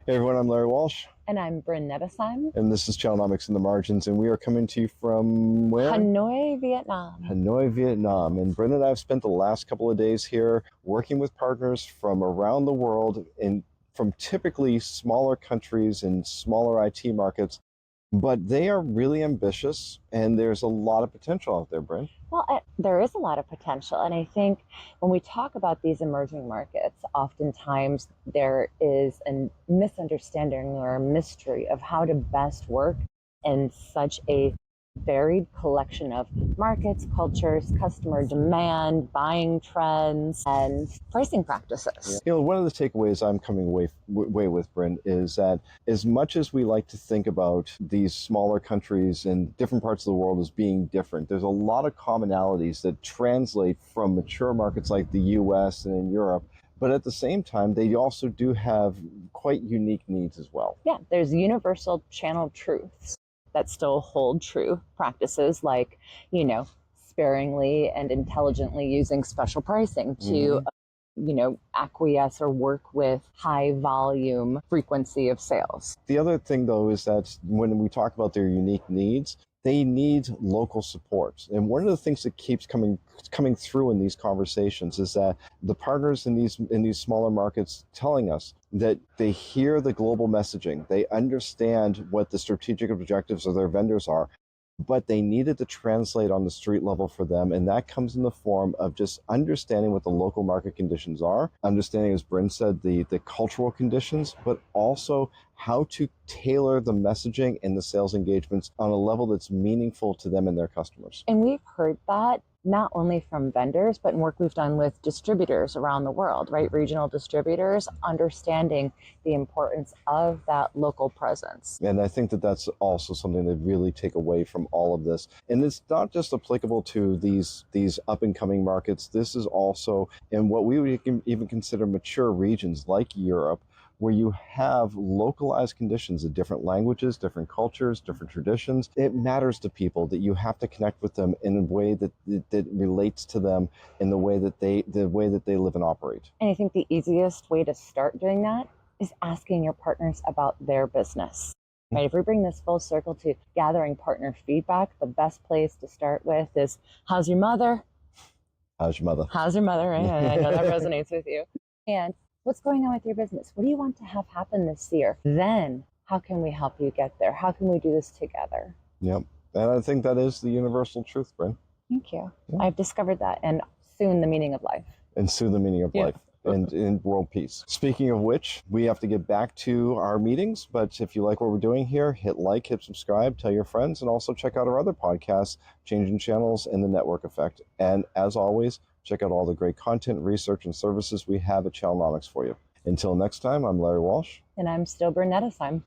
Hey everyone, I'm Larry Walsh, And I'm Bryn Nettesheim. and this is Channelnomics in the Margins, and we are coming to you from where? Hanoi, Vietnam. Hanoi, Vietnam. And Bryn and I have spent the last couple of days here working with partners from around the world and from typically smaller countries and smaller IT markets, but they are really ambitious, and there's a lot of potential out there, Bryn. Well, there is a lot of potential. And I think when we talk about these emerging markets, oftentimes there is a misunderstanding or a mystery of how to best work in such a varied collection of markets, cultures, customer demand, buying trends, and pricing practices. One of the takeaways I'm coming away with, Bryn, is that as much as we like to think about these smaller countries and different parts of the world as being different, there's a lot of commonalities that translate from mature markets like the US and in Europe. But at the same time, they also do have quite unique needs as well. Yeah, there's universal channel truths that still hold true. Practices like, sparingly and intelligently using special pricing to, acquiesce or work with high volume frequency of sales. The other thing, though, is that when we talk about their unique needs, they need local support. And one of the things that keeps coming through in these conversations is that the partners in these smaller markets telling us that they hear the global messaging, they understand what the strategic objectives of their vendors are, but they needed to translate on the street level for them. And that comes in the form of just understanding what the local market conditions are, understanding, as Bryn said, the cultural conditions, but also how to tailor the messaging and the sales engagements on a level that's meaningful to them and their customers. And we've heard that not only from vendors, but in work we've done with distributors around the world, right? Regional distributors, understanding the importance of that local presence. And I think that that's also something they really take away from all of this. And it's not just applicable to these up and coming markets. This is also in what we would even consider mature regions like Europe, where you have localized conditions of different languages, different cultures, different traditions. It matters to people that you have to connect with them in a way that relates to them in the way that they live and operate. And I think the easiest way to start doing that is asking your partners about their business. Right? If we bring this full circle to gathering partner feedback, the best place to start with is, how's your mother? How's your mother? How's your mother? Right? I know that resonates with you. And what's going on with your business? What do you want to have happen this year? Then how can we help you get there? How can we do this together? Yep. And I think that is the universal truth, Bryn. Thank you. Yeah. I've discovered that, and soon the meaning of life. And soon the meaning of life. And in world peace. Speaking of which, we have to get back to our meetings, but if you like what we're doing here, hit like, hit subscribe, tell your friends, and also check out our other podcasts, Changing Channels and The Network Effect. And as always, check out all the great content, research, and services we have at Channelnomics for you. Until next time, I'm Larry Walsh. And I'm still Bryn Nettesheim.